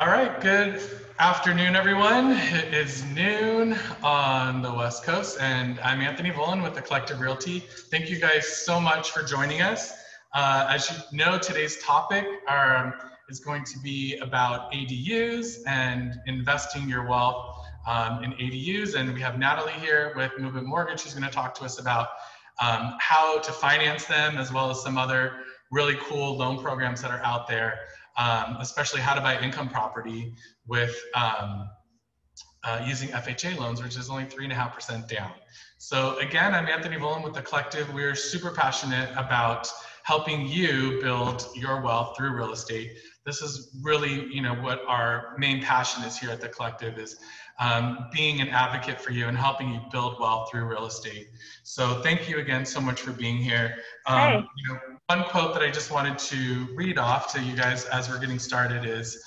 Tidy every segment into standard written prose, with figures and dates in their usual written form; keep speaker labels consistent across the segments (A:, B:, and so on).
A: All right, good afternoon, everyone. It is noon on the West Coast, and I'm Anthony Volin with the Collective Realty. Thank you guys so much for joining us. As you know, today's topic is going to be about ADUs and investing your wealth in ADUs. And we have Natalie here with Movement Mortgage, who's going to talk to us about how to finance them, as well as some other really cool loan programs that are out there. Especially how to buy income property with using FHA loans, which is only 3.5% down. So again, I'm Anthony Volin with the Collective. We're super passionate about helping you build your wealth through real estate. This is really, what our main passion is here at the Collective is being an advocate for you and helping you build wealth through real estate. So thank you again so much for being here.
B: Hey.
A: One quote that I just wanted to read off to you guys as we're getting started is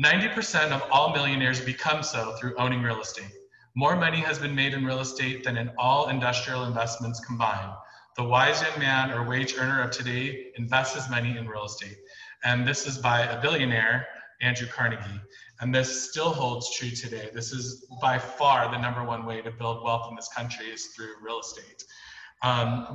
A: 90% of all millionaires become so through owning real estate. More money has been made in real estate than in all industrial investments combined. The wise young man or wage earner of today invests his money in real estate. And this is by a billionaire, Andrew Carnegie. And this still holds true today. This is by far the #1 way to build wealth in this country is through real estate.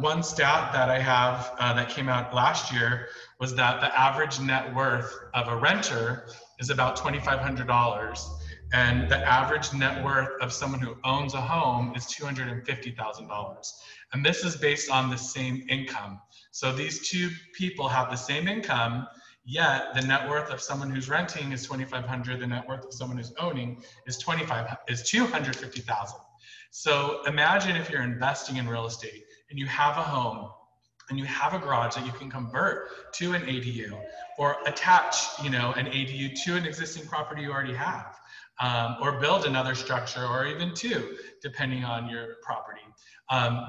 A: One stat that I have that came out last year was that the average net worth of a renter is about $2,500, and the average net worth of someone who owns a home is $250,000. And this is based on the same income. So these two people have the same income, yet the net worth of someone who's renting is $2,500. The net worth of someone who's owning is $250,000. So imagine if you're investing in real estate and you have a home and you have a garage that you can convert to an ADU or attach, an ADU to an existing property you already have, or build another structure or even two, depending on your property.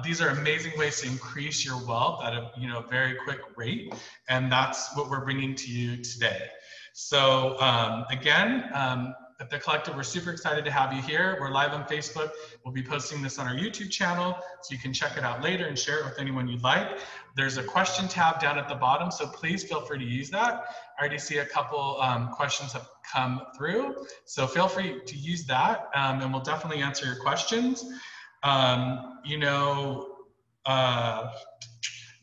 A: These are amazing ways to increase your wealth at a very quick rate, and that's what we're bringing to you today. So again, at the Collective, we're super excited to have you here. We're live on Facebook. We'll be posting this on our YouTube channel, so you can check it out later and share it with anyone you'd like. There's a question tab down at the bottom, so please feel free to use that. I already see a couple questions have come through, so feel free to use that, and we'll definitely answer your questions. Yeah,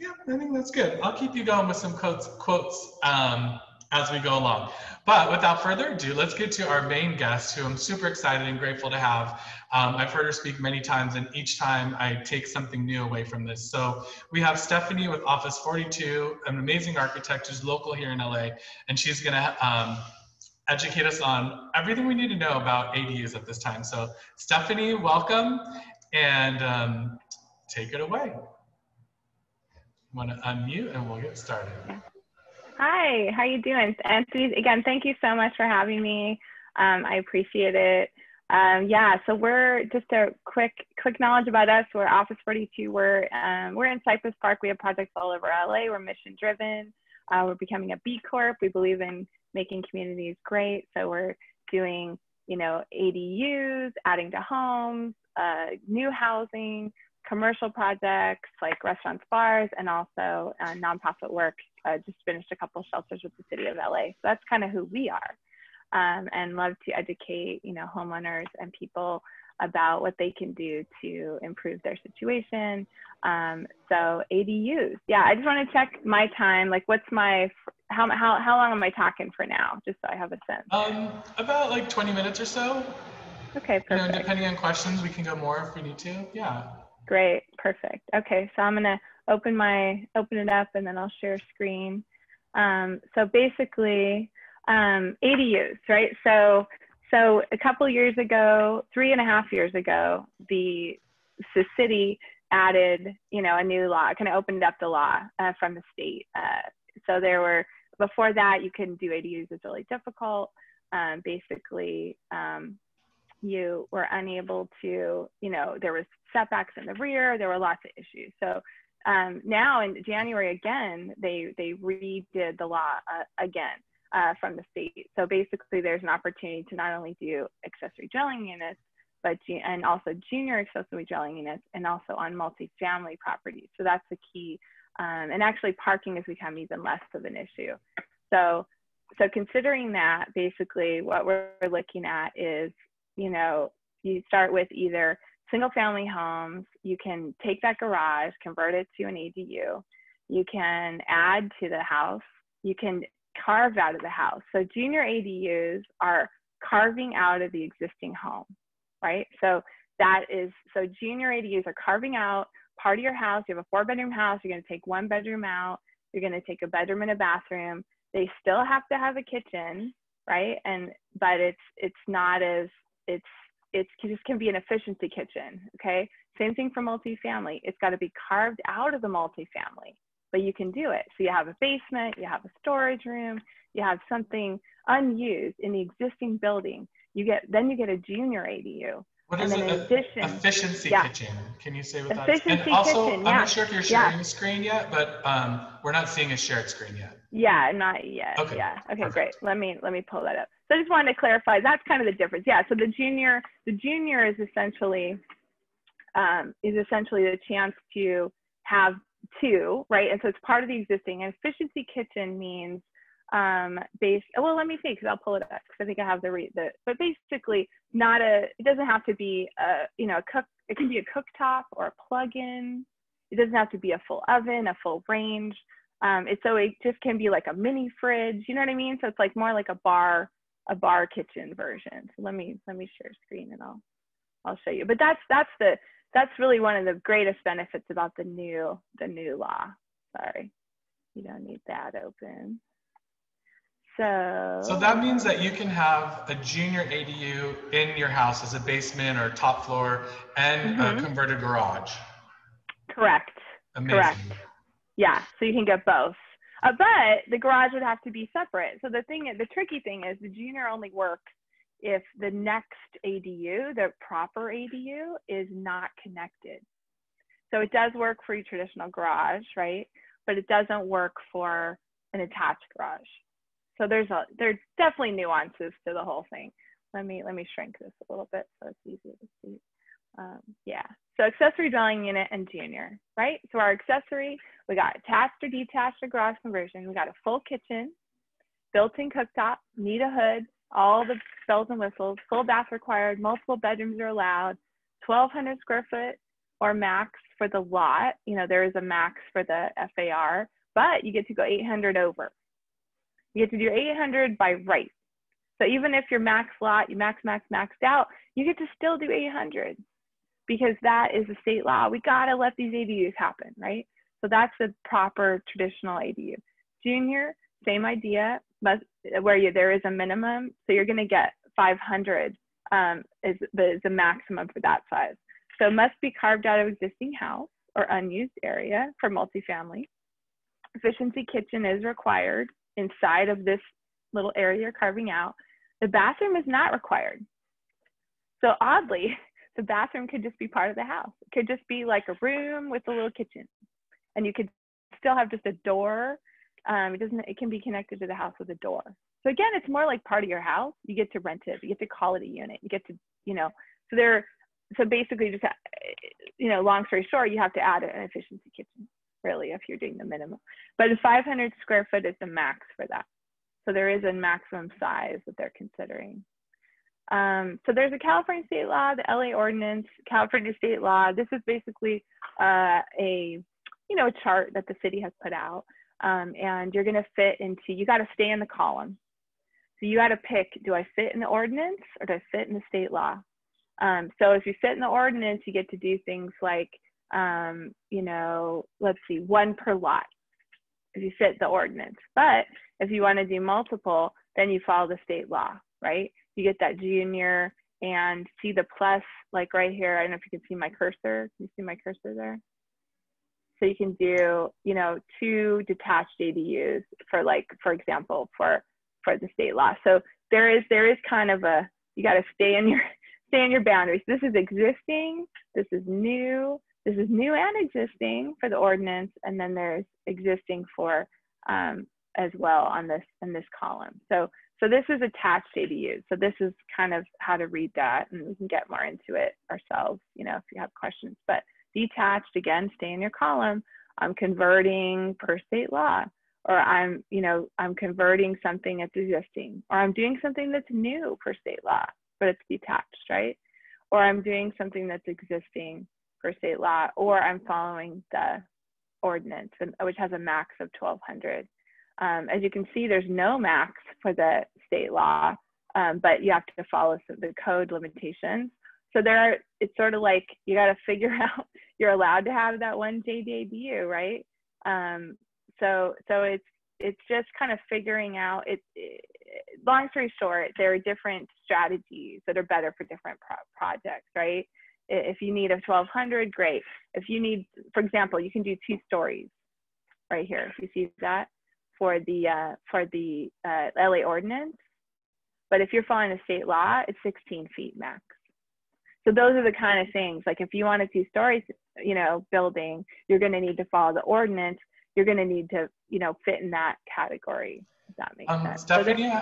A: I think that's good. I'll keep you going with some quotes as we go along. But without further ado, let's get to our main guest, who I'm super excited and grateful to have. I've heard her speak many times, and each time I take something new away from this. So we have Stephanie with Office 42, an amazing architect who's local here in LA, and she's gonna educate us on everything we need to know about ADUs at this time. So Stephanie, welcome, and take it away. I'm gonna unmute and we'll get started.
B: Hi, how you doing? Anthony, again, thank you so much for having me. I appreciate it. Yeah, so we're just a quick knowledge about us. We're Office 42. We're in Cypress Park. We have projects all over LA. We're mission driven. We're becoming a B Corp. We believe in making communities great. So we're doing, ADUs, adding to homes, new housing, commercial projects like restaurants, bars, and also nonprofit work. Just finished a couple shelters with the city of LA. So that's kind of who we are, and love to educate, homeowners and people about what they can do to improve their situation. So ADUs, yeah, I just want to check my time. Like, what's my, how long am I talking for now? Just so I have a sense.
A: About like 20 minutes or so.
B: Okay, perfect.
A: Depending on questions, we can go more if we need to. Yeah.
B: Great, perfect. Okay, so I'm gonna open it up and then I'll share screen. So basically, ADUs, right? So a couple years ago, 3.5 years ago, the city added, a new law, kind of opened up the law from the state. So before that, you couldn't do ADUs. It's really difficult. Basically, you were unable to, there was setbacks in the rear, there were lots of issues. So now in January again, they redid the law again from the state. So basically there's an opportunity to not only do accessory dwelling units, and also junior accessory dwelling units, and also on multifamily properties. So that's the key. And actually parking has become even less of an issue. So so considering that, basically what we're looking at is, you know, you start with either single family homes. You can take that garage, convert it to an ADU. You can add to the house. You can carve out of the house. So junior ADUs are carving out of the existing home, right? So junior ADUs are carving out part of your house. You have a 4-bedroom house. You're going to take 1 bedroom out. You're going to take a bedroom and a bathroom. They still have to have a kitchen, right? But it's not as, it just can be an efficiency kitchen, okay? Same thing for multifamily. It's got to be carved out of the multifamily, but you can do it. So you have a basement, you have a storage room, you have something unused in the existing building. Then you get a junior ADU.
A: What is an efficiency kitchen? Can you say what that is?
B: Efficiency
A: And also,
B: kitchen,
A: I'm not sure if you're sharing the screen yet, but we're not seeing a shared screen yet.
B: Yeah, not yet.
A: Okay.
B: Yeah. Okay,
A: Perfect.
B: great. Let me pull that up. So I just wanted to clarify, that's kind of the difference. Yeah. So the junior is essentially the chance to have 2, right? And so it's part of the existing. An efficiency kitchen means well, let me see, because I'll pull it up because I think I have but basically it doesn't have to be a cook. It can be a cooktop or a plug-in. It doesn't have to be a full oven, a full range. It just can be like a mini fridge, you know what I mean? So it's like more like a bar kitchen version. So let me share screen and I'll show you. But that's really one of the greatest benefits about the new law. Sorry, you don't need that open.
A: So that means that you can have a junior ADU in your house as a basement or top floor and a converted garage.
B: Correct.
A: Amazing.
B: Correct. Yeah, so you can get both. But the garage would have to be separate. So the tricky thing is the junior only works if the next ADU, the proper ADU, is not connected. So it does work for your traditional garage, right? But it doesn't work for an attached garage. So there's definitely nuances to the whole thing. Let me shrink this a little bit so it's easier to see. Yeah, so accessory dwelling unit and junior, right? So our accessory, we got attached or detached or garage conversion. We got a full kitchen, built-in cooktop, need a hood, all the bells and whistles, full bath required, multiple bedrooms are allowed, 1,200 square foot or max for the lot. You know, there is a max for the FAR, but you get to go 800 over. You get to do 800 by right. So even if your max lot, you maxed out, you get to still do 800 because that is a state law. We gotta let these ADUs happen, right? So that's the proper traditional ADU. Junior, same idea, but there is a minimum. So you're gonna get 500 is the maximum for that size. So it must be carved out of existing house or unused area for multifamily. Efficiency kitchen is required inside of this little area you're carving out. The bathroom is not required. So oddly, the bathroom could just be part of the house. It could just be like a room with a little kitchen. And you could still have just a door. It can be connected to the house with a door. So again, it's more like part of your house. You get to rent it. You get to call it a unit. You get to, so basically just, long story short, you have to add an efficiency kitchen, really, if you're doing the minimum. But the 500 square foot is the max for that. So there is a maximum size that they're considering. So there's a California state law, the LA ordinance, California state law. This is basically a chart that the city has put out. And you're gonna fit into, you gotta stay in the column. So you gotta pick, do I fit in the ordinance or do I fit in the state law? So if you fit in the ordinance, you get to do things like, let's see, 1 per lot if you fit the ordinance. But if you want to do multiple, then you follow the state law, right? You get that junior and see the plus, like right here. I don't know if you can see my cursor. Can you see my cursor there? So you can do, 2 detached ADUs for example, for the state law. So there is kind of you got to stay in your boundaries. This is existing. This is new. This is new and existing for the ordinance, and then there's existing for as well in this column. So this is attached ADU. So this is kind of how to read that, and we can get more into it ourselves, if you have questions. But detached, again, stay in your column. Converting per state law, or I'm, I'm converting something that's existing, or I'm doing something that's new per state law, but it's detached, right? Or I'm doing something that's existing per state law, or I'm following the ordinance, which has a max of 1,200. As you can see, there's no max for the state law, but you have to follow the code limitations. So it's sort of like you got to figure out, you're allowed to have that one JDADU, right? So it's just kind of figuring out long story short, there are different strategies that are better for different projects, right? If you need a 1,200, great. If you need, for example, you can do 2 stories right here. If you see that for the LA ordinance, but if you're following the state law, it's 16 feet max. So those are the kind of things, like if you want a 2-story, building, you're going to need to follow the ordinance. You're going to need to, fit in that category, if that makes sense.
A: Stephanie,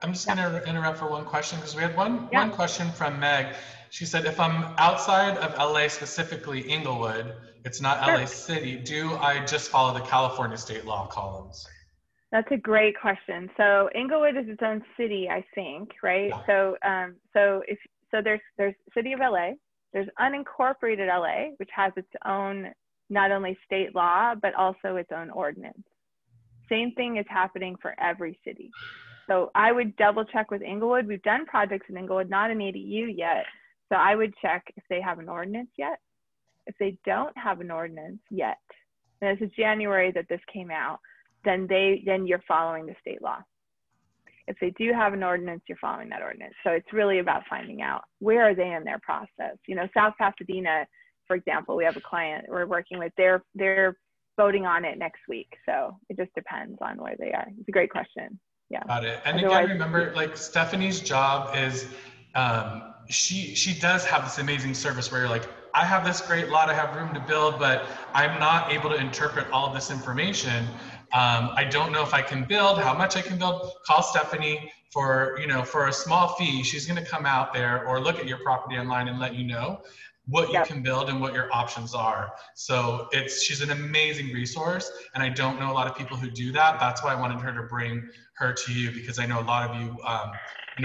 A: I'm just going to interrupt for one question, because we had one question from Meg. She said, if I'm outside of LA, specifically Inglewood, it's not LA City, do I just follow the California state law columns?
B: That's a great question. So Inglewood is its own city, I think, right? Yeah. So there's City of LA, there's unincorporated LA, which has its own not only state law, but also its own ordinance. Same thing is happening for every city. So I would double check with Inglewood. We've done projects in Inglewood, not an ADU yet. So I would check if they have an ordinance yet. If they don't have an ordinance yet, and this is January that this came out, then you're following the state law. If they do have an ordinance, you're following that ordinance. So it's really about finding out where are they in their process. South Pasadena, for example, we have a client we're working with, they're voting on it next week. So it just depends on where they are. It's a great question. Yeah.
A: Got it. And again, remember, like Stephanie's job is, she does have this amazing service where you're like, I have this great lot, I have room to build, but I'm not able to interpret all of this information. I don't know if I can build, how much I can build. Call Stephanie for a small fee. She's going to come out there or look at your property online and let you know what you can build and what your options are. So she's an amazing resource, and I don't know a lot of people who do that. That's why I wanted her to bring her to you, because I know a lot of you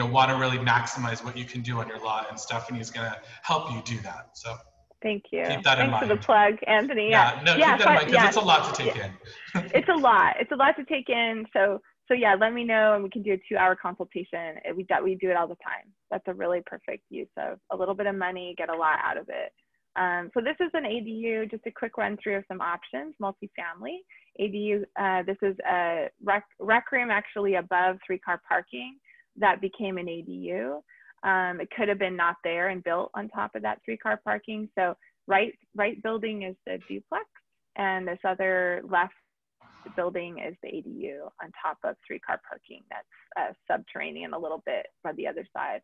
A: want to really maximize what you can do on your lot, and Stephanie is going to help you do that. So
B: thank you.
A: Keep that in mind.
B: Thanks for the plug, Anthony.
A: Keep that in mind, because it's a lot to take in.
B: It's a lot to take in. So yeah, let me know, and we can do a 2-hour consultation. We do it all the time. That's a really perfect use of a little bit of money, get a lot out of it. So this is an ADU, just a quick run through of some options, multifamily. ADU, this is a rec room actually above 3-car parking that became an ADU. It could have been not there and built on top of that 3-car parking. So right building is the duplex, and this other left building is the ADU on top of 3-car parking. That's subterranean a little bit by the other side.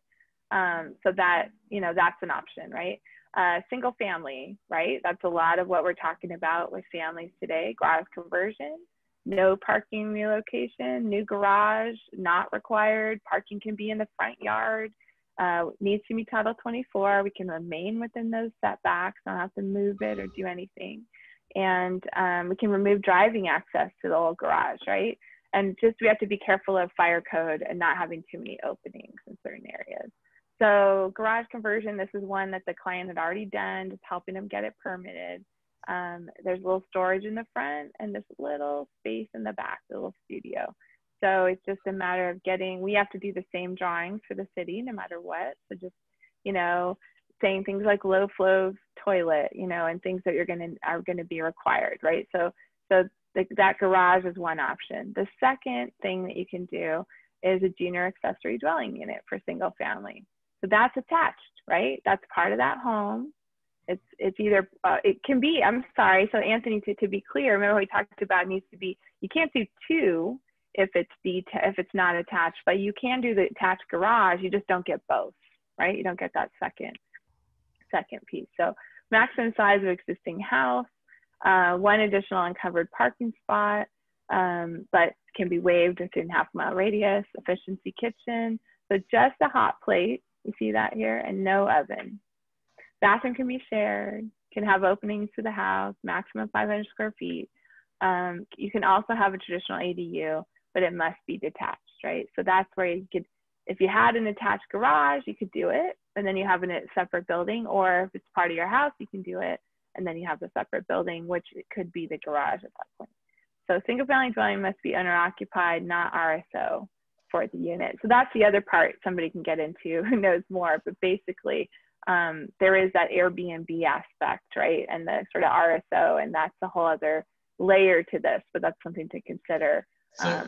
B: So that, that's an option, right? Single family, right? That's a lot of what we're talking about with families today. Garage conversion, no parking relocation, new garage, not required. Parking can be in the front yard. Needs to be Title 24. We can remain within those setbacks, don't have to move it or do anything. And we can remove driving access to the old garage, right? And we have to be careful of fire code and not having too many openings in certain areas. So garage conversion, this is one that the client had already done, just helping them get it permitted. There's a little storage in the front and this little space in the back, the little studio. So it's just a matter of we have to do the same drawings for the city no matter what. So just, saying things like low flow toilet, and things that are going to be required, right? So that garage is one option. The second thing that you can do is a junior accessory dwelling unit for single family. So that's attached, right? That's part of that home. It's either, it can be, I'm sorry. So Anthony, to be clear, remember we talked about it needs to be, you can't do 2 if it's not attached, but you can do the attached garage. You just don't get both, right? You don't get that second piece. So maximum size of existing house, 1 additional uncovered parking spot, but can be waived within 1/2 mile radius, efficiency kitchen. So just a hot plate, you see that here, and no oven. Bathroom can be shared, can have openings to the house, maximum 500 square feet. You can also have a traditional ADU, but it must be detached, right? So that's where you could, if you had an attached garage, you could do it, and then you have a separate building, or if it's part of your house, you can do it, and then you have the separate building, which it could be the garage at that point. So single family dwelling must be owner occupied, not RSO for the unit. So that's the other part somebody can get into who knows more, but basically there is that Airbnb aspect, right? And the sort of RSO, and that's a whole other layer to this, but that's something to consider.
A: So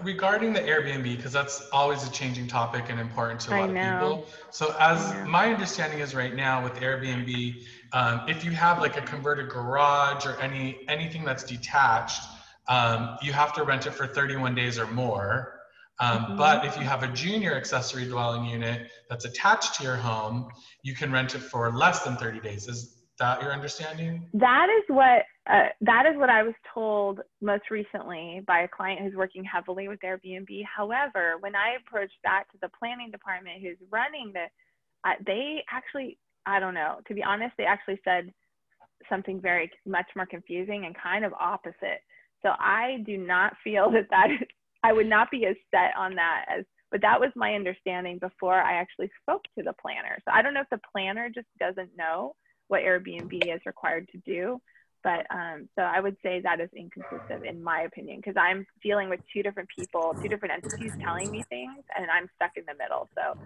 A: regarding the Airbnb, because that's always a changing topic and important to a lot of people. So as my understanding is right now with Airbnb, if you have like a converted garage or anything that's detached, you have to rent it for 31 days or more. But if you have a junior accessory dwelling unit that's attached to your home, you can rent it for less than 30 days. Is that your understanding?
B: That is what I was told most recently by a client who's working heavily with Airbnb. However, when I approached that to the planning department who's running they actually, I don't know, to be honest, they actually said something very much more confusing and kind of opposite. So I do not feel that I would not be as set on that but that was my understanding before I actually spoke to the planner. So I don't know if the planner just doesn't know what Airbnb is required to do. But so I would say that is inconsistent in my opinion, because I'm dealing with two different people, two different entities telling me things, and I'm stuck in the middle. So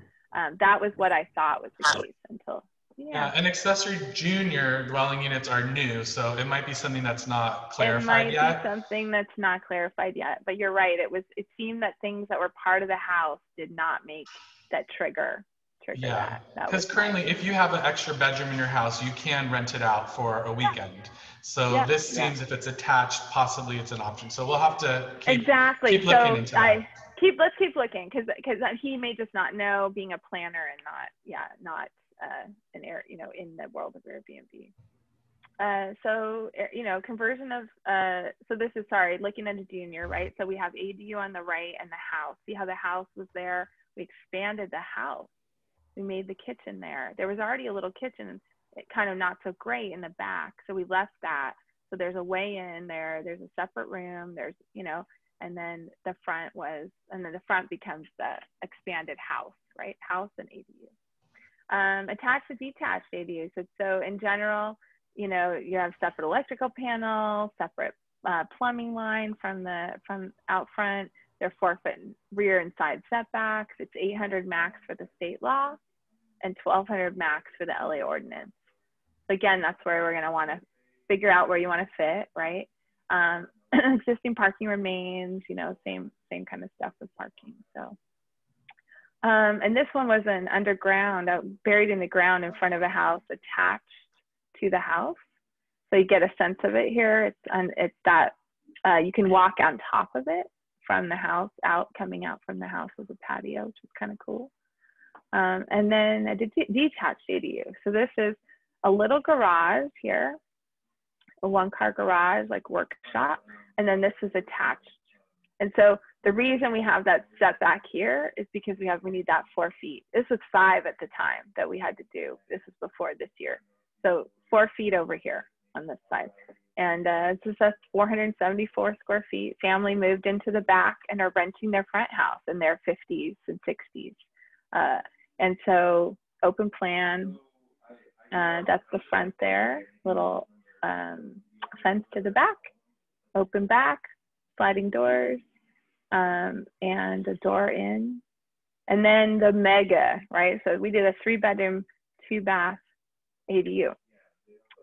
B: that was what I thought was the case until,
A: yeah. And accessory junior dwelling units are new, so it might be something that's not clarified yet.
B: It might be something that's not clarified yet, but you're right. It seemed that things that were part of the house did not make that trigger.
A: Yeah, because currently if you have an extra bedroom in your house, you can rent it out for a weekend. So this seems if it's attached, possibly it's an option. So we'll have to keep looking into that.
B: Let's keep looking, because he may just not know, being a planner and not in the world of Airbnb. So conversion of so this is, looking at a junior, right? So we have ADU on the right and the house. See how the house was there? We expanded the house. We made the kitchen there. There was already a little kitchen, kind of not so great in the back, so we left that. So there's a way in there. There's a separate room. There's and then the front becomes the expanded house, right? House and ADU. Attached to detached ADU. So in general, you have separate electrical panel, separate plumbing line from out front. They're 4-foot rear and side setbacks. It's 800 max for the state law and 1,200 max for the LA ordinance. Again, that's where we're going to want to figure out where you want to fit, right? Existing parking remains, same kind of stuff with parking. So, and this one was an underground, buried in the ground in front of a house attached to the house. So you get a sense of it here. It's that you can walk on top of it from the house, coming out from the house with a patio, which is kind of cool. And then a detached ADU. So this is a little garage here, a 1-car garage, like workshop, and then this is attached. And so the reason we have that setback here is because we need that 4 feet. This was 5 at the time that we had to do. This is before this year. So 4 feet over here on this side. And that's 474 square feet. Family moved into the back and are renting their front house in their 50s and 60s. And so open plan, that's the front there, little fence to the back, open back, sliding doors, and a door in. And then the mega, right? So we did a 3-bedroom, 2-bath ADU.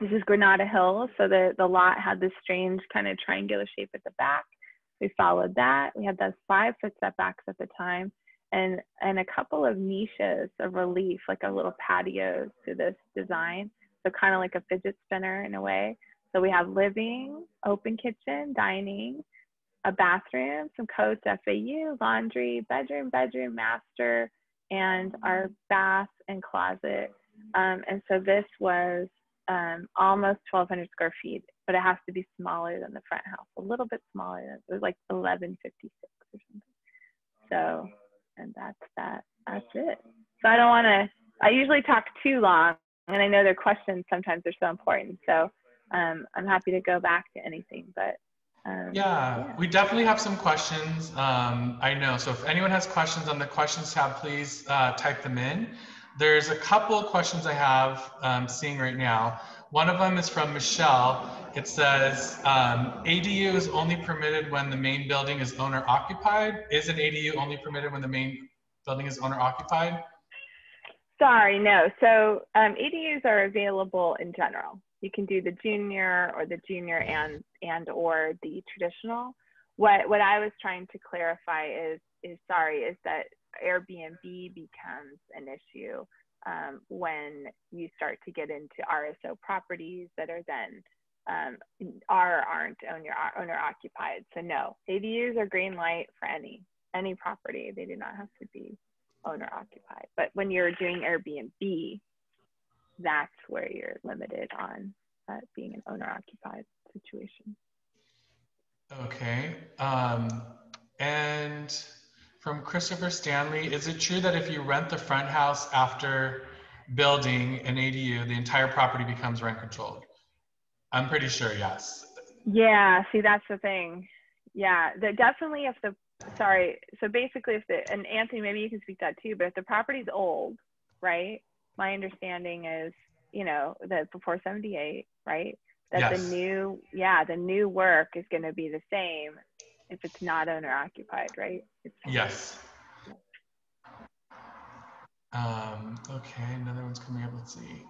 B: This is Granada Hills, so the lot had this strange kind of triangular shape at the back. We followed that. We had those 5-foot setbacks at the time, and a couple of niches of relief, like a little patio to this design. So kind of like a fidget spinner in a way. So we have living, open kitchen, dining, a bathroom, some coats, FAU, laundry, bedroom, master, and our bath and closet. And so this was almost 1,200 square feet, but it has to be smaller than the front house, a little bit smaller. It was like 1156 or something. So, and that's it. So I usually talk too long, and I know their questions sometimes are so important. So I'm happy to go back to anything, but
A: yeah, we definitely have some questions. I know. So if anyone has questions on the questions tab, please type them in. There's a couple of questions I have seeing right now. One of them is from Michelle. It says, ADU is only permitted when the main building is owner occupied. Is an ADU only permitted when the main building is owner occupied?
B: sorry, no. So ADUs are available in general. You can do the junior or the junior and or the traditional. What I was trying to clarify is that Airbnb becomes an issue when you start to get into RSO properties that are then aren't owner occupied. So no, ADUs are green light for any property. They do not have to be owner occupied. But when you're doing Airbnb, that's where you're limited on being an owner occupied situation.
A: Okay. And from Christopher Stanley, is it true that if you rent the front house after building an ADU, the entire property becomes rent controlled? I'm pretty sure, yes.
B: Yeah, see, that's the thing. Yeah, definitely so basically and Anthony, maybe you can speak to that too, but if the property's old, right? My understanding is, that before 78, right? That
A: yes.
B: the new work is going to be the same if it's not owner occupied, right?
A: Yes. Okay, another one's coming up. Let's see.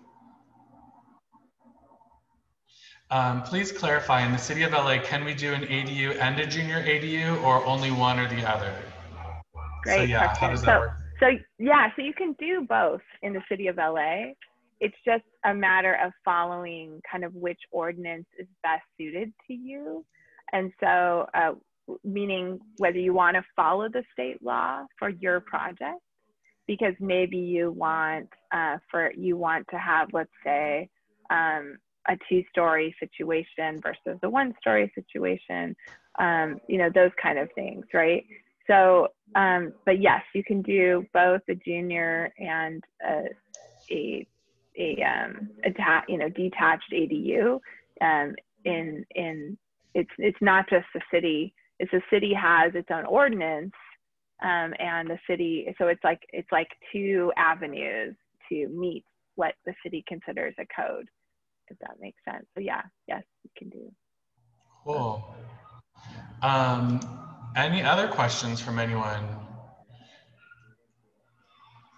A: Please clarify, in the city of LA, can we do an ADU and a junior ADU or only one or the other?
B: Great
A: so yeah,
B: question.
A: how does that work?
B: So you can do both in the city of LA. It's just a matter of following kind of which ordinance is best suited to you. And so, meaning whether you want to follow the state law for your project, because maybe you want to have, let's say, a 2-story situation versus the 1-story situation, those kind of things, right? So, but yes, you can do both a junior and a detached ADU. It's not just the city. It's the city has its own ordinance, and the city. So it's like 2 avenues to meet what the city considers a code, if that makes sense. So yeah, yes, you can do.
A: Cool. Any other questions from anyone?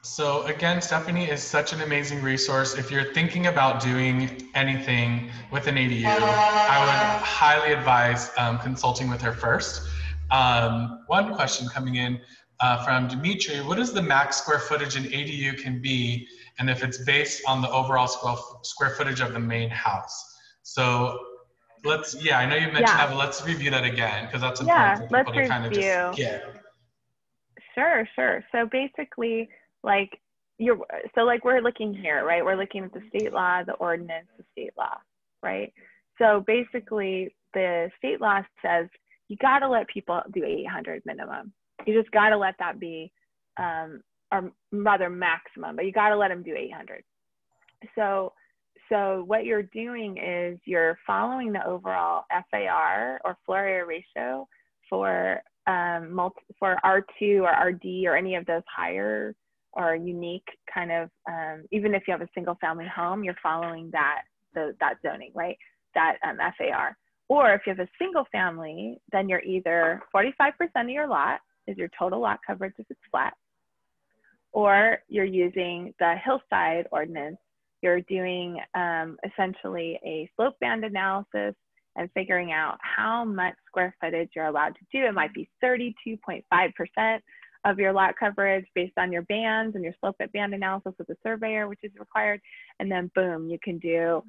A: So again, Stephanie is such an amazing resource. If you're thinking about doing anything with an ADU, I would highly advise consulting with her first. One question coming in from Dimitri, what is the max square footage an ADU can be, and if it's based on the overall square footage of the main house? So I know you mentioned that, but let's review that again, because that's important for people to kind of just get.
B: Sure. So basically, we're looking here, right? We're looking at the state law, the ordinance, the state law, right? So basically, the state law says you got to let people do 800 minimum. You just got to let that be, or rather maximum, but you got to let them do 800. So what you're doing is you're following the overall FAR or floor area ratio for R2 or RD or any of those higher or unique kind of, even if you have a single family home, you're following that zoning, right? That FAR. Or if you have a single family, then you're either 45% of your lot is your total lot coverage if it's flat, or you're using the hillside ordinance. You're doing essentially a slope band analysis and figuring out how much square footage you're allowed to do. It might be 32.5% of your lot coverage based on your bands and your slope band analysis with the surveyor, which is required. And then boom, you can do,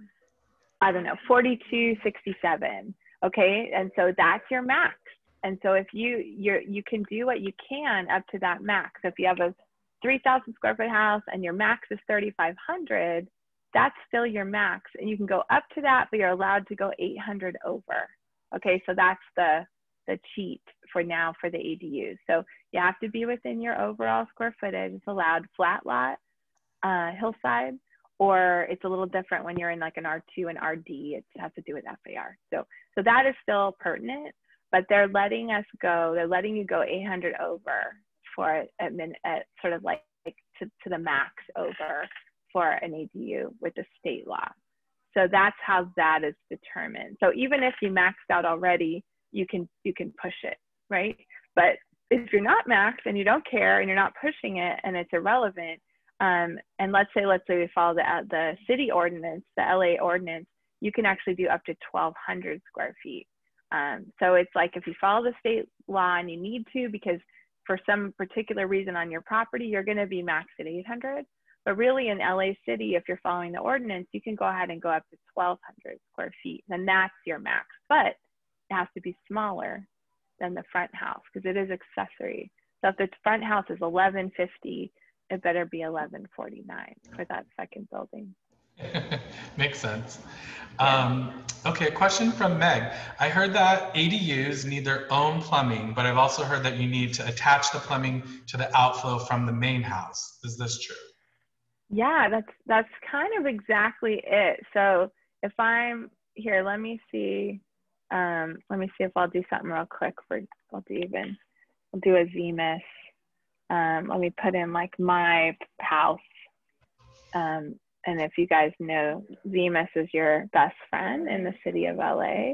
B: 42.67. Okay, and so that's your max. And so if you can do what you can up to that max. So if you have a 3,000 square foot house and your max is 3,500, that's still your max, and you can go up to that, but you're allowed to go 800 over. Okay, so that's the cheat for now for the ADUs. So you have to be within your overall square footage. It's allowed flat lot, hillside, or it's a little different when you're in like an R2 and RD. It has to do with FAR. So that is still pertinent, but they're letting us go. They're letting you go 800 over for at sort of like to the max over for an ADU with the state law. So that's how that is determined. So even if you maxed out already, you can push it, right? But if you're not maxed and you don't care and you're not pushing it and it's irrelevant, and let's say we follow the city ordinance, the LA ordinance, you can actually do up to 1,200 square feet. So it's like if you follow the state law and you need to, because for some particular reason on your property, you're going to be maxed at 800. But really in LA City, if you're following the ordinance, you can go ahead and go up to 1,200 square feet. And that's your max. But it has to be smaller than the front house because it is accessory. So if the front house is 1,150, it better be 1,149 for that second building.
A: Makes sense.
B: Yeah.
A: Okay, a question from Meg. I heard that ADUs need their own plumbing, but I've also heard that you need to attach the plumbing to the outflow from the main house. Is this true?
B: Yeah, that's kind of exactly it. So if I'm here, let me see if I'll do something real quick I'll do a ZMIS. Let me put in like my house. And if you guys know, ZMIS is your best friend in the city of LA.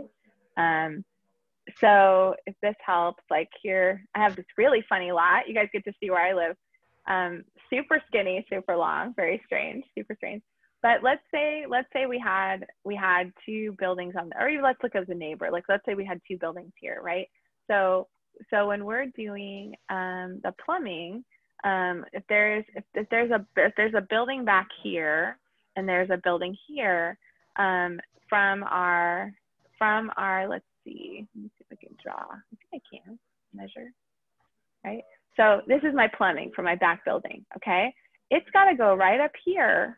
B: So if this helps, like here, I have this really funny lot. You guys get to see where I live. Super skinny, super long, very strange, super strange. But let's say we had two buildings or even let's look at the neighbor. Like let's say we had two buildings here, right? So when we're doing the plumbing, if there's a building back here and there's a building here, from our let's see if I can draw. I think I can measure, right? So this is my plumbing for my back building, okay? It's got to go right up here,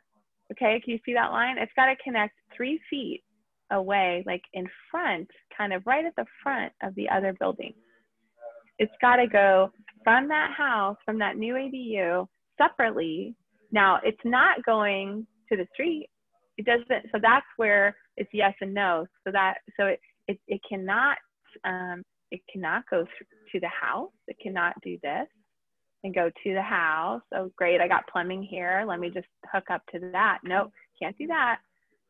B: okay? Can you see that line? It's got to connect 3 feet away, like in front, kind of right at the front of the other building. It's got to go from that house, from that new ADU, separately. Now, it's not going to the street. It doesn't, so that's where it's yes and no. It cannot go to the house. It cannot do this and go to the house. Oh, great, I got plumbing here. Let me just hook up to that. Nope, can't do that.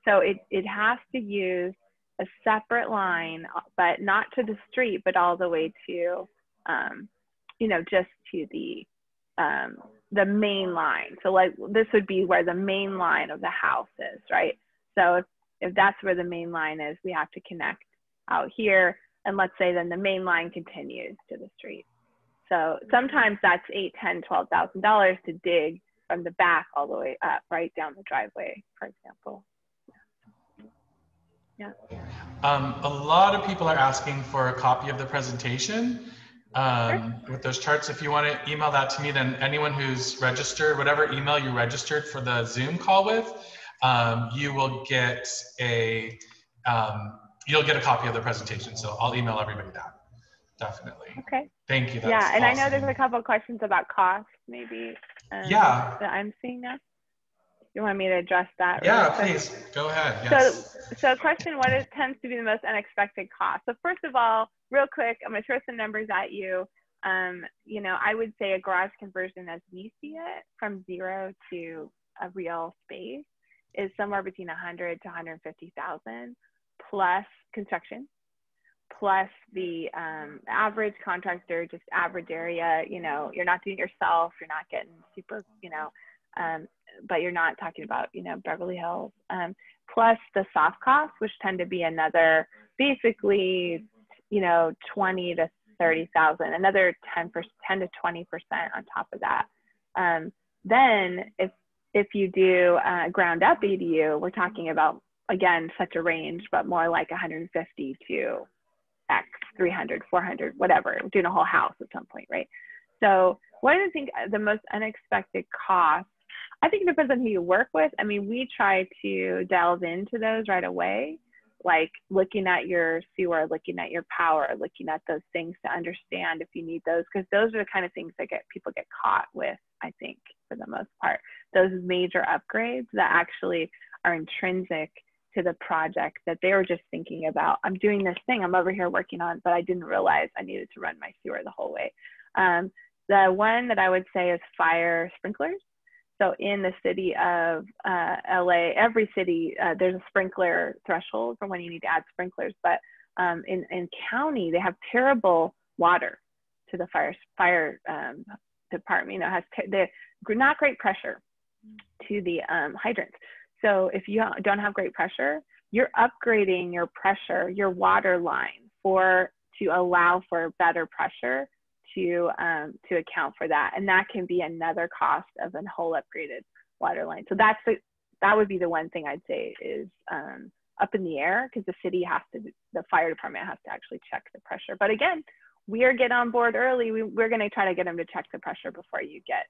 B: So it has to use a separate line, but not to the street, but all the way to, just to the main line. So like this would be where the main line of the house is, right? So if that's where the main line is, we have to connect out here. And let's say then the main line continues to the street. So sometimes that's $8,000, $10,000, $12,000 to dig from the back all the way up, right down the driveway, for example. Yeah.
A: A lot of people are asking for a copy of the presentation with those charts. If you want to email that to me, then anyone who's registered, whatever email you registered for the Zoom call with, you will get a copy of the presentation. So I'll email everybody that. Definitely.
B: Okay.
A: Thank you. That's
B: yeah, and
A: awesome.
B: I know there's a couple of questions about cost, maybe.
A: Yeah.
B: That I'm seeing now. You want me to address that?
A: Yeah, please go ahead. Yes.
B: So question, what tends to be the most unexpected cost? So first of all, real quick, I'm going to throw some numbers at you. I would say a garage conversion as we see it from zero to a real space is somewhere between 100 to 150,000 plus construction, plus the average contractor, just average area. You're not doing it yourself. You're not getting super, but you're not talking about, Beverly Hills, plus the soft costs, which tend to be another, basically, 20 to 30,000, another 10 to 20% on top of that. Then if you do ground up ADU, we're talking about, again, such a range, but more like 150 to X, 300, 400, whatever, we're doing a whole house at some point, right? So what do you think the most unexpected cost? I think it depends on who you work with. I mean, we try to delve into those right away. like looking at your sewer, looking at your power, looking at those things to understand if you need those, because those are the kind of things that people get caught with, I think, for the most part. Those major upgrades that actually are intrinsic to the project that they were just thinking about. I'm doing this thing I'm over here working on, but I didn't realize I needed to run my sewer the whole way. The one that I would say is fire sprinklers. So in the city of LA, every city, there's a sprinkler threshold for when you need to add sprinklers. But in county, they have terrible water to the fire department. You know, has not great pressure to the hydrants. So if you don't have great pressure, you're upgrading your pressure, your water line to allow for better pressure to account for that. And that can be another cost of a whole upgraded water line. So that would be the one thing I'd say is up in the air, because the fire department has to actually check the pressure. But again, we are getting on board early. We're going to try to get them to check the pressure before you get,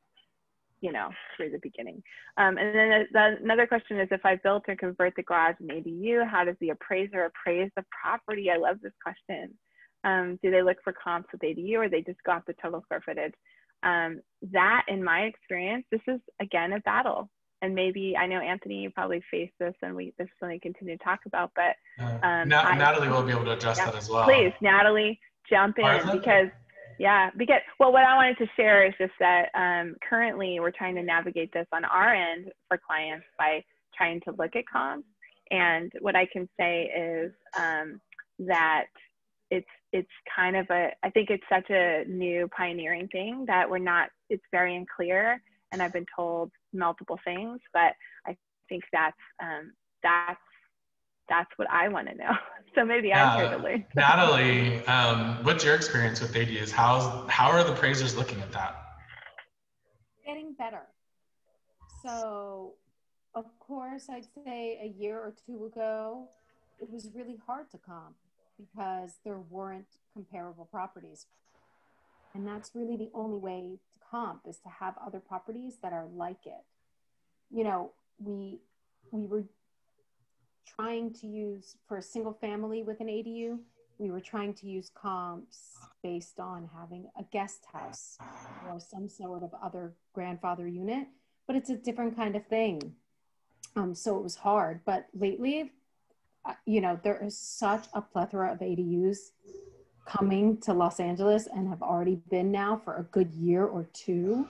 B: through the beginning. And then another question is, if I built or convert the garage and ADU, how does the appraiser appraise the property? I love this question. Do they look for comps with ADU, or they just go off the total square footage? That, in my experience, this is, again, a battle. And maybe, I know, Anthony, you probably face this, and this is something we continue to talk about, but
A: Natalie will be able to address that as well.
B: Please, Natalie, jump in, because what I wanted to share is just that currently we're trying to navigate this on our end for clients by trying to look at comps. And what I can say is that it's kind of I think it's such a new pioneering thing that it's very unclear, and I've been told multiple things, but I think that's what I want to know. So maybe I'm here to learn.
A: Natalie, what's your experience with ADUs? How are the appraisers looking at that?
C: Getting better. So, of course, I'd say a year or two ago, it was really hard to comp because there weren't comparable properties. And that's really the only way to comp, is to have other properties that are like it. We were trying to use, for a single family with an ADU, we were trying to use comps based on having a guest house or some sort of other grandfather unit, but it's a different kind of thing. So it was hard, but lately, there is such a plethora of ADUs coming to Los Angeles, and have already been now for a good year or two,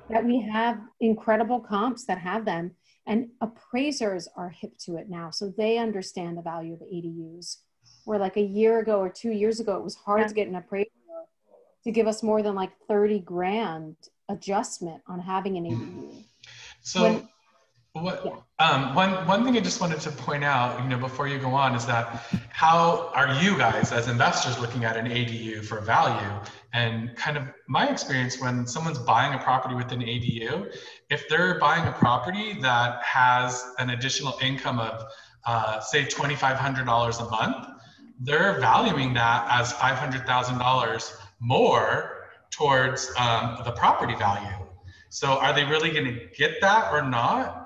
C: that we have incredible comps that have them, and appraisers are hip to it now. So they understand the value of ADUs. Where like a year ago or 2 years ago, it was hard to get an appraiser to give us more than like 30 grand adjustment on having an ADU.
A: So one thing I just wanted to point out, before you go on, is that how are you guys as investors looking at an ADU for value? And kind of my experience, when someone's buying a property with an ADU, if they're buying a property that has an additional income of say $2,500 a month, they're valuing that as $500,000 more towards the property value. So are they really going to get that or not?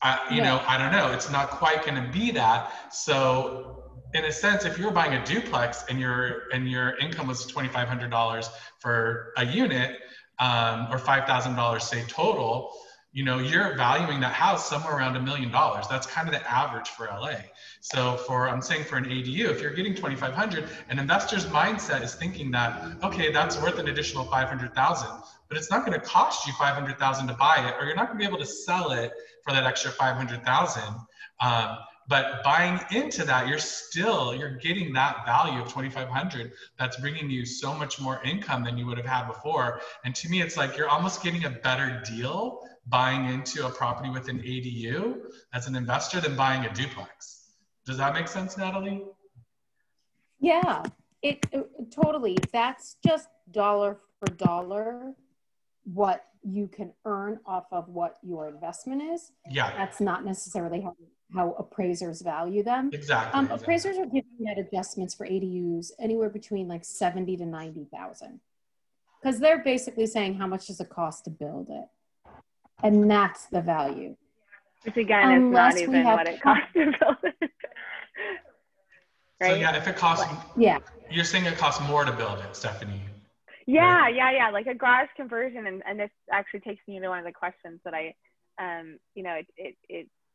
A: I don't know. It's not quite going to be that. So in a sense, if you're buying a duplex and your income was $2,500 for a unit, or $5,000 say total, you're valuing that house somewhere around $1 million. That's kind of the average for LA. So I'm saying for an ADU, if you're getting 2,500, an investor's mindset is thinking that, okay, that's worth an additional 500,000, but it's not going to cost you 500,000 to buy it, or you're not going to be able to sell it for that extra 500,000. But buying into that, you're getting that value of 2,500. That's bringing you so much more income than you would have had before. And to me, it's like you're almost getting a better deal buying into a property with an ADU as an investor than buying a duplex. Does that make sense, Natalie?
C: Yeah, it totally. That's just dollar for dollar what you can earn off of what your investment is.
A: Yeah.
C: That's not necessarily how appraisers value them.
A: Exactly.
C: Appraisers are giving net adjustments for ADUs anywhere between like 70 to 90,000, because they're basically saying how much does it cost to build it, and that's the value.
B: Which again is not even what it costs to build it. right?
A: So yeah, if it costs,
C: yeah,
A: you're saying it costs more to build it, Stephanie.
B: Yeah,
A: right?
B: yeah. Like a garage conversion, and this actually takes me to one of the questions that I, you know,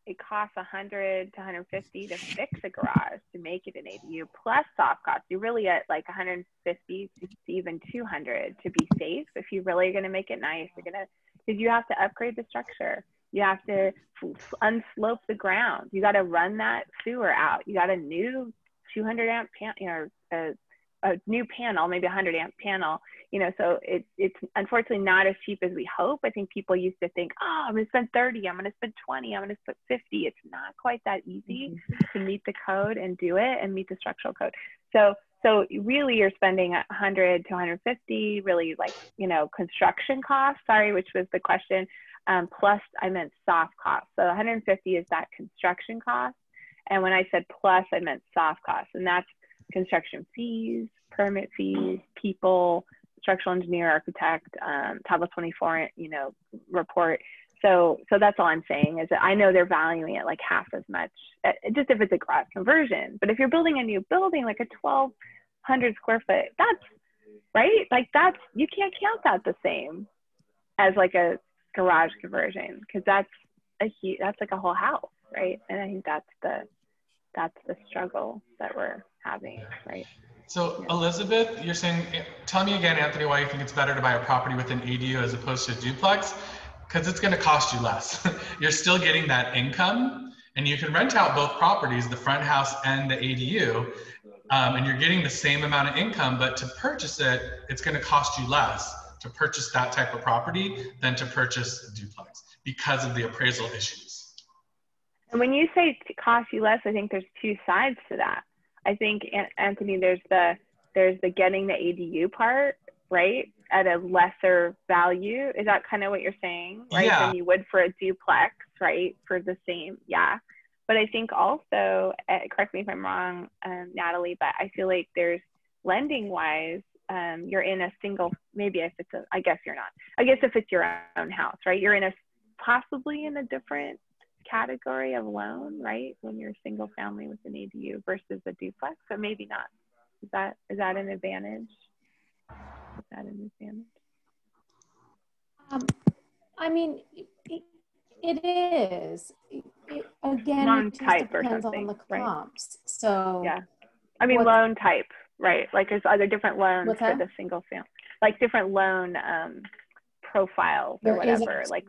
B: it costs 100 to 150 to fix a garage to make it an ADU plus soft costs. You're really at like 150 to even 200 to be safe. If you really are going to make it nice, because you have to upgrade the structure. You have to unslope the ground. You got to run that sewer out. You got a new 200 amp a new panel, maybe a 100 amp panel, you know, so it's unfortunately not as cheap as we hope. I think people used to think, oh, I'm going to spend 30, I'm going to spend 20, I'm going to spend 50. It's not quite that easy to meet the code and do it and meet the structural code. So really you're spending 100 to 150, really, like, you know, construction costs, which was the question, plus I meant soft costs. So 150 is that construction cost. And when I said plus, I meant soft costs, and that's construction fees, permit fees, people, structural engineer, architect, Title 24, you know, report. So that's all I'm saying, is that I know they're valuing it like half as much, just if it's a garage conversion. But if you're building a new building, like a 1,200 square foot, that's right. Like you can't count that the same as like a garage conversion, because that's like a whole house, right? And I think that's the struggle that we're having, right?
A: So Elizabeth, you're saying, tell me again, Anthony, why you think it's better to buy a property with an ADU as opposed to a duplex? Because it's going to cost you less. You're still getting that income, and you can rent out both properties, the front house and the ADU, and you're getting the same amount of income, but to purchase it, it's going to cost you less to purchase that type of property than to purchase a duplex because of the appraisal issues.
B: And when you say it costs you less, I think there's two sides to that. I think, Anthony, there's the getting the ADU part, right, at a lesser value. Is that kind of what you're saying, right?
A: Yeah.
B: Than you would for a duplex, right? For the same, yeah. But I think also, correct me if I'm wrong, Natalie, but I feel like there's lending wise, you're in a single, maybe if it's I guess you're not. I guess if it's your own house, right? You're possibly in a different category of loan, right? When you're single family with an ADU versus a duplex, but maybe not. Is that an advantage? Is that an advantage?
C: I mean, it is. Again,
B: Loan
C: it just
B: type
C: depends
B: or something,
C: on the
B: right?
C: comps. So
B: yeah, I mean loan type, right? Like there's other different loans for the single family, like different loan profiles or whatever. Like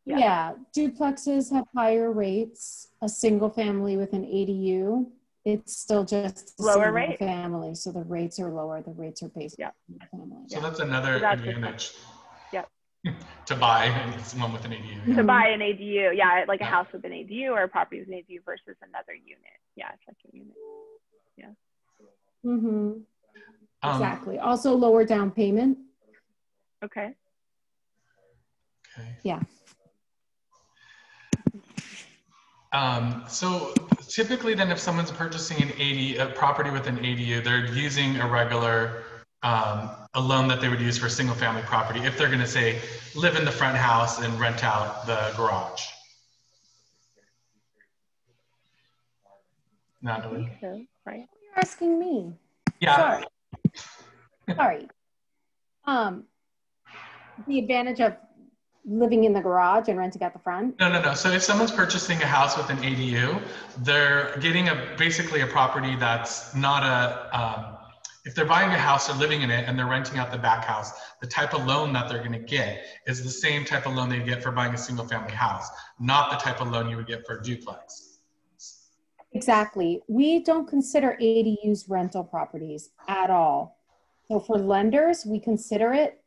C: yeah, duplexes have higher rates. A single family with an ADU, it's still just a
B: lower
C: single
B: rate
C: family, so the rates are lower. The rates are based on the family.
A: So that's another advantage.
B: Yep.
A: To buy one with an ADU. Yeah.
B: To buy an ADU, yeah, like a house with an ADU or a property with an ADU versus another unit. Yeah, second unit. Yeah.
C: Mm-hmm. Exactly. Also lower down payment.
B: Okay.
C: Yeah.
A: So typically then if someone's purchasing a property with an ADU, they're using a regular, a loan that they would use for a single family property if they're going to say live in the front house and rent out the garage. Natalie?
B: So, right.
C: You're asking me.
A: Yeah.
C: Sorry. The advantage of living in the garage and renting out the front?
A: No. So if someone's purchasing a house with an ADU, they're getting basically a property that's not if they're buying a house or living in it and they're renting out the back house, the type of loan that they're going to get is the same type of loan they get for buying a single family house, not the type of loan you would get for a duplex.
C: Exactly. We don't consider ADUs rental properties at all. So for lenders, we consider it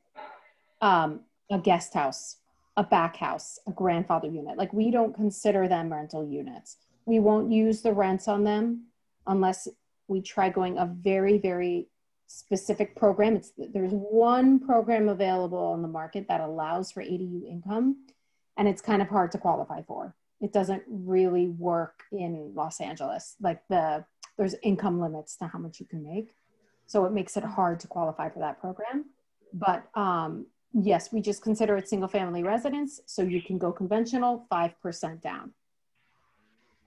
C: a guest house, a back house, a grandfather unit. Like we don't consider them rental units. We won't use the rents on them unless we try going a very, very specific program. There's one program available on the market that allows for ADU income, and it's kind of hard to qualify for. It doesn't really work in Los Angeles. Like there's income limits to how much you can make. So it makes it hard to qualify for that program. But yes, we just consider it single family residence. So you can go conventional, 5% down.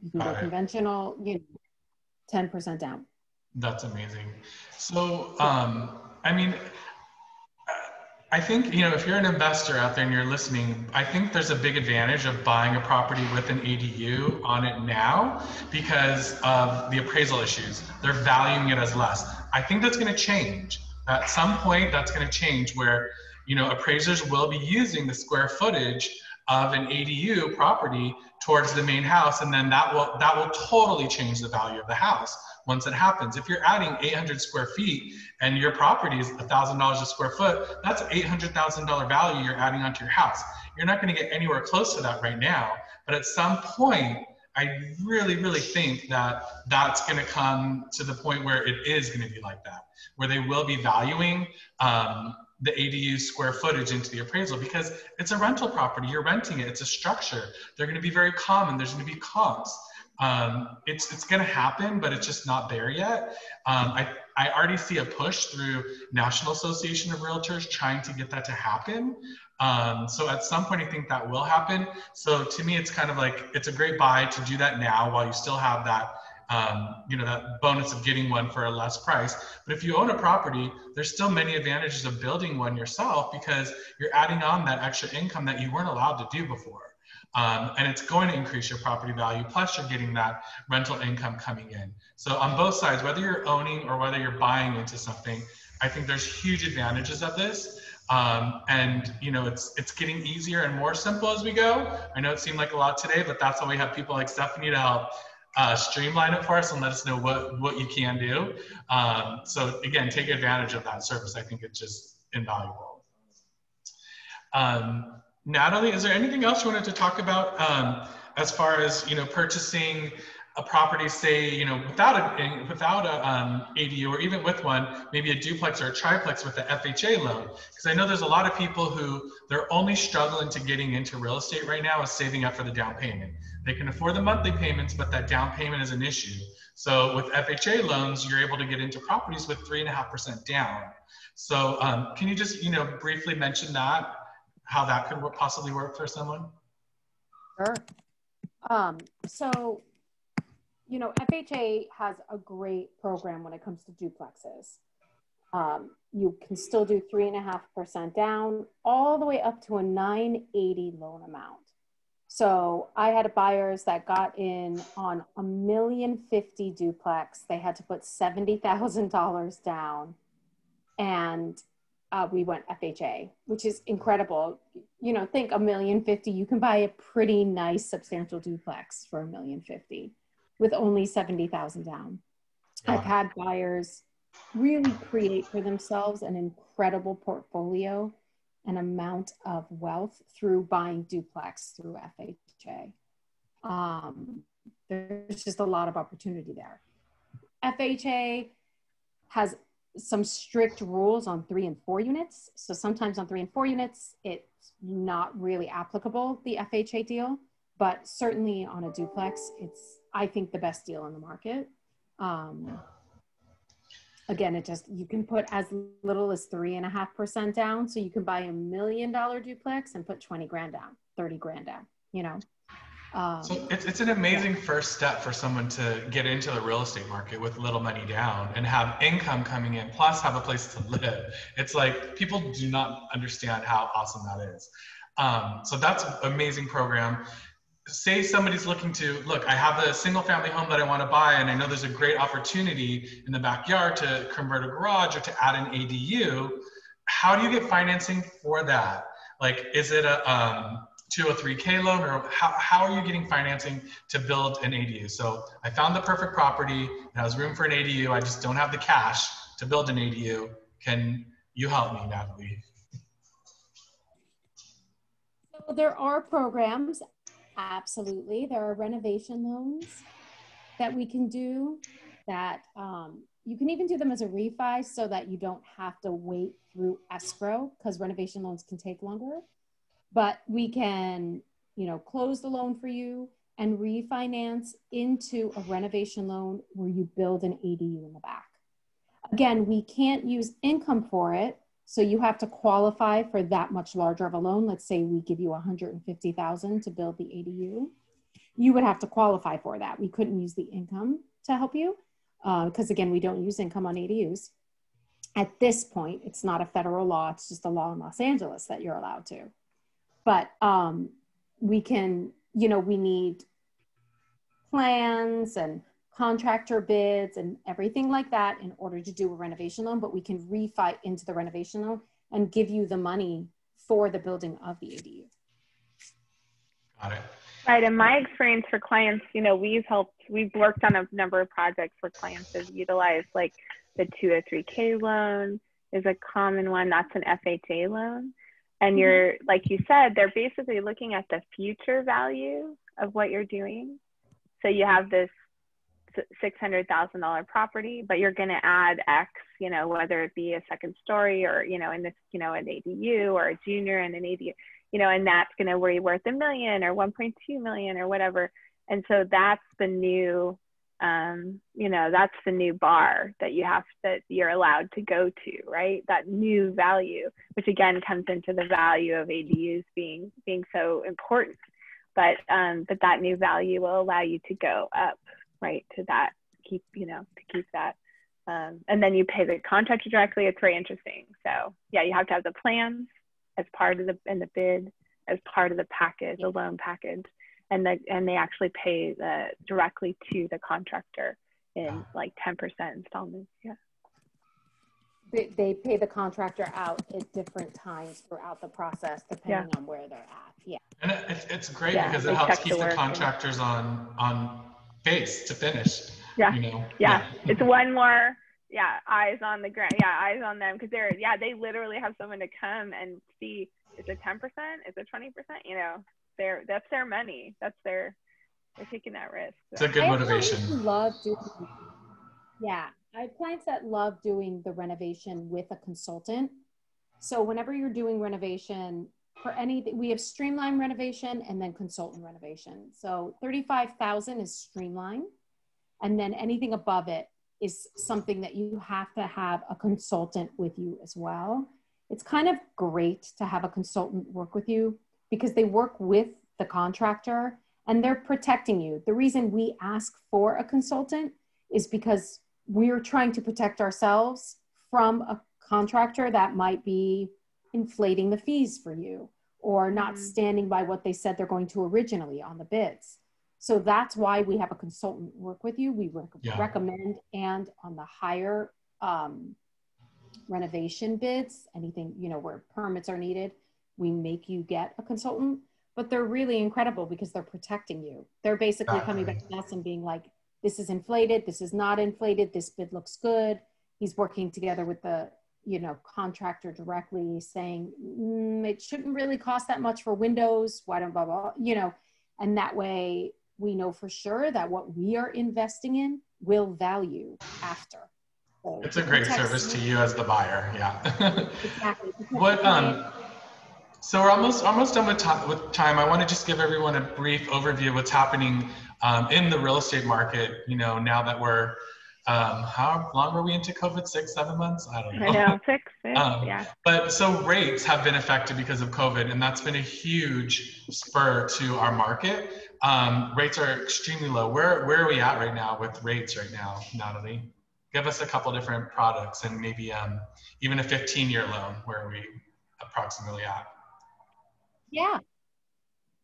C: You can go conventional, 10% down.
A: That's amazing. So, I mean, I think, you know, if you're an investor out there and you're listening, I think there's a big advantage of buying a property with an ADU on it now because of the appraisal issues. They're valuing it as less. I think that's going to change. At some point, that's going to change where, you know, appraisers will be using the square footage of an ADU property towards the main house, and then that will totally change the value of the house once it happens. If you're adding 800 square feet and your property is $1,000 a square foot, that's $800,000 value you're adding onto your house. You're not going to get anywhere close to that right now, but at some point, I really, really think that that's going to come to the point where it is going to be like that, where they will be valuing the ADU square footage into the appraisal because it's a rental property. You're renting it. It's a structure. They're going to be very common. There's going to be comps. It's going to happen, but it's just not there yet. I already see a push through National Association of Realtors trying to get that to happen. So at some point, I think that will happen. So to me, it's kind of like, it's a great buy to do that now while you still have that, you know, that bonus of getting one for a less price. But if you own a property, there's still many advantages of building one yourself because you're adding on that extra income that you weren't allowed to do before. And it's going to increase your property value, plus you're getting that rental income coming in. So on both sides, whether you're owning or whether you're buying into something, I think there's huge advantages of this. And you know, it's getting easier and more simple as we go. I know it seemed like a lot today, but that's why we have people like Stephanie to help streamline it for us and let us know what you can do. So again, take advantage of that service. I think it's just invaluable. Natalie, is there anything else you wanted to talk about as far as, you know, purchasing a property, say, you know, without a ADU or even with one, maybe a duplex or a triplex with the FHA loan? Because I know there's a lot of people who they're only struggling to getting into real estate right now is saving up for the down payment. They can afford the monthly payments, but that down payment is an issue. So with FHA loans, you're able to get into properties with 3.5% down. So can you just, you know, briefly mention that, how that could possibly work for someone?
C: Sure. So, you know, FHA has a great program when it comes to duplexes. You can still do 3.5% down all the way up to a 980 loan amount. So I had buyers that got in on $1.05 million duplex. They had to put $70,000 down, and we went FHA, which is incredible. You know, think $1.05 million, you can buy a pretty nice substantial duplex for $1.05 million with only $70,000 down. Yeah. I've had buyers really create for themselves an incredible portfolio and amount of wealth through buying duplex through FHA. There's just a lot of opportunity there. FHA has some strict rules on 3 and 4 units. So sometimes on 3 and 4 units, it's not really applicable, the FHA deal, but certainly on a duplex, it's, I think, the best deal in the market. Again, you can put as little as 3.5% down. So you can buy $1 million duplex and put 20 grand down, 30 grand down, you know?
A: So it's an amazing first step for someone to get into the real estate market with little money down and have income coming in, plus have a place to live. It's like, people do not understand how awesome that is. So that's an amazing program. Say somebody's looking to, look, I have a single family home that I want to buy, and I know there's a great opportunity in the backyard to convert a garage or to add an ADU. How do you get financing for that? Like, is it a 203K loan, or how are you getting financing to build an ADU? So I found the perfect property, it has room for an ADU, I just don't have the cash to build an ADU. Can you help me, Natalie?
C: So there are programs, absolutely. There are renovation loans that we can do that you can even do them as a refi so that you don't have to wait through escrow, because renovation loans can take longer. But we can, you know, close the loan for you and refinance into a renovation loan where you build an ADU in the back. Again, we can't use income for it, so you have to qualify for that much larger of a loan. Let's say we give you $150,000 to build the ADU. You would have to qualify for that. We couldn't use the income to help you. because again, we don't use income on ADUs. At this point, it's not a federal law. It's just a law in Los Angeles that you're allowed to. But we can, we need plans and contractor bids and everything like that in order to do a renovation loan, but we can refi into the renovation loan and give you the money for the building of the ADU.
A: Got it.
B: Right. In my experience for clients, we've worked on a number of projects where clients have utilized like the 2 or 3K loan is a common one. That's an FHA loan. And you're, like you said, they're basically looking at the future value of what you're doing. So you have this $600,000 property, but you're going to add X, whether it be a second story or, in this, an ADU or a junior and an ADU, and that's going to be worth $1 million or 1.2 million or whatever. And so that's the new, that's the new bar that you're allowed to go to, right? That new value, which again comes into the value of ADUs being so important. But that new value will allow you to go up, right, to that, to keep that. And then you pay the contractor directly. It's very interesting. So yeah, you have to have the plans as part of the bid, as part of the package, the loan package. And they actually pay directly to the contractor in like 10% installments. Yeah.
C: They pay the contractor out at different times throughout the process, depending on where they're at. Yeah.
A: And it's great because it helps keep the contractors on pace to finish.
B: Yeah. Yeah. It's one more, eyes on the ground. Yeah. Eyes on them. Cause they literally have someone to come and see, is it 10%? Is it 20%? That's their money. They're taking that risk. So.
A: It's a good motivation.
C: I have clients that love doing the renovation with a consultant. So whenever you're doing renovation for anything, we have streamline renovation and then consultant renovation. So 35,000 is streamline. And then anything above it is something that you have to have a consultant with you as well. It's kind of great to have a consultant work with you because they work with the contractor and they're protecting you. The reason we ask for a consultant is because we're trying to protect ourselves from a contractor that might be inflating the fees for you or not standing by what they said they're going to originally on the bids. So that's why we have a consultant work with you. We recommend, and on the higher renovation bids, anything, where permits are needed, we make you get a consultant, but they're really incredible because they're protecting you. They're basically coming back to us and being like, this is inflated, this is not inflated, this bid looks good. He's working together with the, contractor directly saying, it shouldn't really cost that much for windows, why don't blah, blah, and that way we know for sure that what we are investing in will value after. So
A: it's a great service to you as the buyer. Yeah.
C: Exactly.
A: So we're almost done with time. I want to just give everyone a brief overview of what's happening in the real estate market. Now that we're, how long were we into COVID? 6, 7 months? I don't know.
B: I know, 6, yeah.
A: But so rates have been affected because of COVID, and that's been a huge spur to our market. Rates are extremely low. Where are we at right now with rates right now, Natalie? Give us a couple different products and maybe even a 15-year loan. Where are we approximately at?
C: Yeah.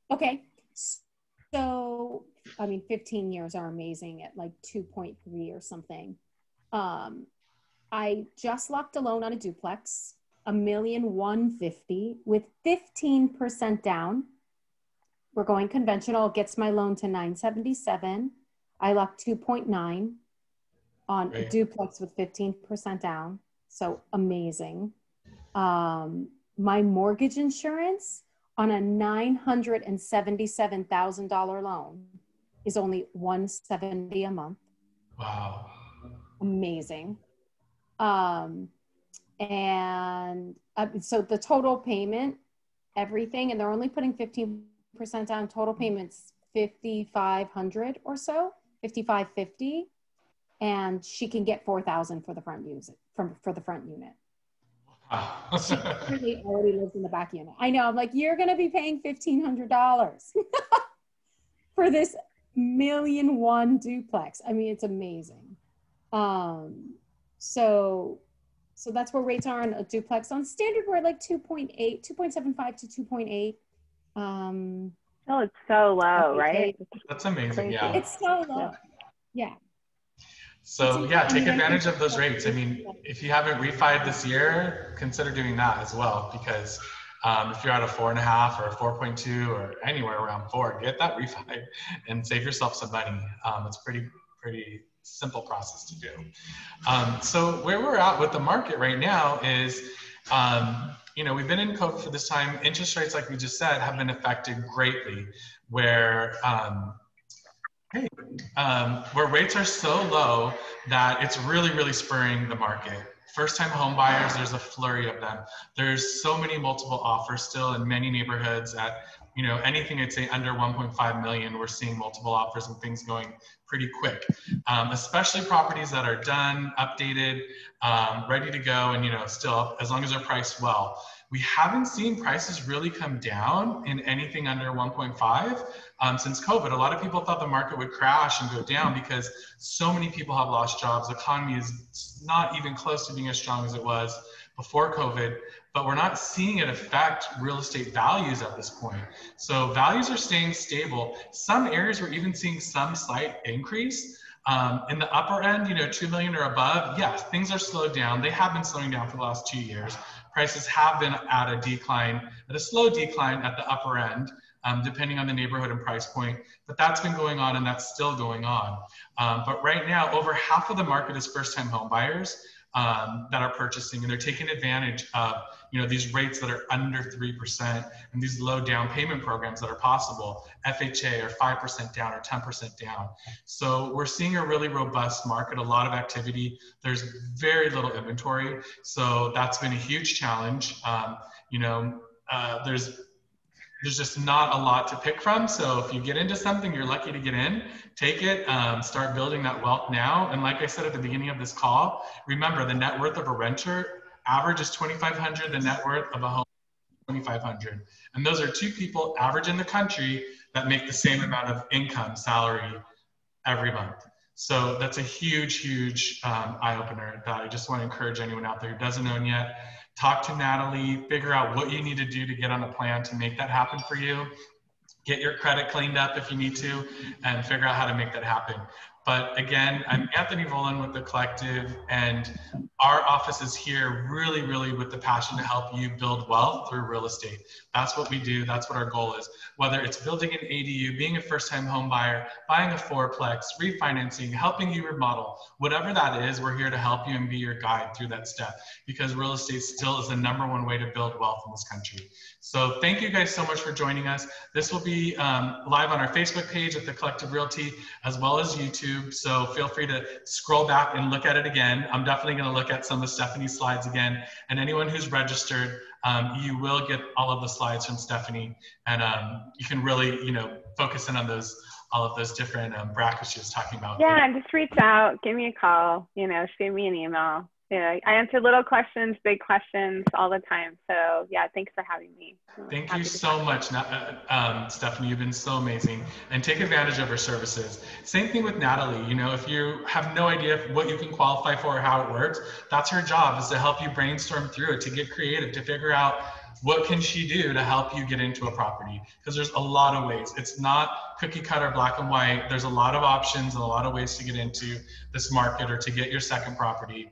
C: Okay. So, 15 years are amazing at like 2.3 or something. I just locked a loan on a duplex, $1,150,000 with 15% down. We're going conventional. It gets my loan to 977. I locked 2.9 on a duplex with 15% down. So amazing. My mortgage insurance on a $977,000 loan is only $170 a month.
A: Wow.
C: Amazing. So the total payment, everything, and they're only putting 15% down, total payments $5,500 or so, $5,550, and she can get $4,000 for the front for the front unit. She really already lives in the back unit. I know. I'm like, you're going to be paying $1,500 for this $1,000,001 duplex. It's amazing. So that's where rates are on a duplex. On standard, we're at like 2.8, 2.75 to 2.8.
B: Oh, it's so low, right?
A: That's amazing. Yeah.
C: It's so low. Yeah.
A: So yeah, take advantage of those rates. I mean, if you haven't refied this year, consider doing that as well, because if you're at a 4.5 or a 4.2 or anywhere around 4, get that refi and save yourself some money. It's pretty simple process to do. So where we're at with the market right now is, you know, we've been in COVID for this time. Interest rates, like we just said, have been affected greatly, where where rates are so low that it's really spurring the market. First-time home buyers, there's a flurry of them. There's so many multiple offers still in many neighborhoods at, you know, anything I'd say under 1.5 million, we're seeing multiple offers and things going pretty quick. Especially properties that are done, updated, ready to go, and, you know, still, as long as they're priced well. We haven't seen prices really come down in anything under 1.5 since COVID. A lot of people thought the market would crash and go down because so many people have lost jobs. The economy is not even close to being as strong as it was before COVID, but we're not seeing it affect real estate values at this point. So values are staying stable. Some areas we're even seeing some slight increase. In the upper end, you know, 2 million or above, yes, things are slowed down. They have been slowing down for the last 2 years. Prices have been at a decline, at a slow decline at the upper end, depending on the neighborhood and price point. But that's been going on, and that's still going on. But right now, over half of the market is first-time home buyers that are purchasing, and they're taking advantage of, you know, these rates that are under 3% and these low down payment programs that are possible, FHA or 5% down or 10% down. So we're seeing a really robust market, a lot of activity. There's very little inventory, so that's been a huge challenge. You know, there's just not a lot to pick from. So if you get into something, you're lucky to get in, take it, start building that wealth now. And like I said at the beginning of this call, remember the net worth of a renter average is $2,500, the net worth of a home is $2,500. And those are two people average in the country that make the same amount of income, salary every month. So that's a huge eye opener that I just want to encourage anyone out there who doesn't own yet. Talk to Natalie, figure out what you need to do to get on a plan to make that happen for you. Get your credit cleaned up if you need to, and figure out how to make that happen. But again, I'm Anthony Volan with The Collective, and our office is here really with the passion to help you build wealth through real estate. That's what we do. That's what our goal is. Whether it's building an ADU, being a first-time home buyer, buying a fourplex, refinancing, helping you remodel, whatever that is, we're here to help you and be your guide through that step, because real estate still is the #1 way to build wealth in this country. So thank you guys so much for joining us. This will be live on our Facebook page at The Collective Realty, as well as YouTube. So feel free to scroll back and look at it again. I'm definitely going to look at some of Stephanie's slides again. And anyone who's registered, you will get all of the slides from Stephanie. And you can really, you know, focus in on all of those different brackets she was talking about.
B: Yeah, and just reach out, give me a call, you know, shoot me an email. Yeah, I answer little questions, big questions all the time. So yeah, thanks for having me.
A: Thank you so much, Stephanie. You've been so amazing, and take advantage of her services. Same thing with Natalie. You know, if you have no idea what you can qualify for or how it works, that's her job, is to help you brainstorm through it, to get creative, to figure out what can she do to help you get into a property, because there's a lot of ways. It's not cookie cutter, black and white. There's a lot of options and a lot of ways to get into this market or to get your second property.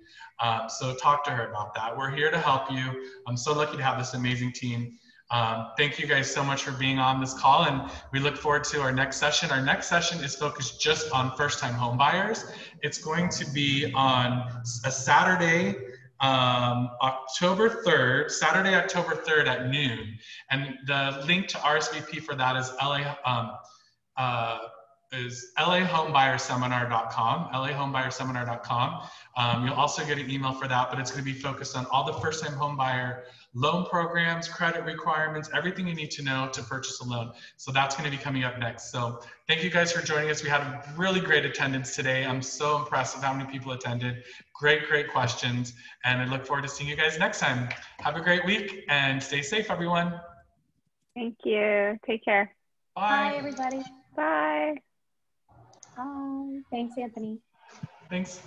A: So talk to her about that. We're here to help you. I'm so lucky to have this amazing team. Thank you guys so much for being on this call, and we look forward to our next session. Our next session is focused just on first-time home buyers. It's going to be on a Saturday, October 3rd, Saturday, October 3rd at noon. And the link to RSVP for that is lahomebuyerseminar.com, lahomebuyerseminar.com. You'll also get an email for that, but it's going to be focused on all the first-time home buyer loan programs, credit requirements, everything you need to know to purchase a loan. So that's going to be coming up next. So thank you guys for joining us. We had a really great attendance today. I'm so impressed with how many people attended. Great questions. And I look forward to seeing you guys next time. Have a great week and stay safe, everyone.
B: Thank you. Take care.
C: Bye, everybody.
B: Bye.
C: Thanks, Anthony.
A: Thanks.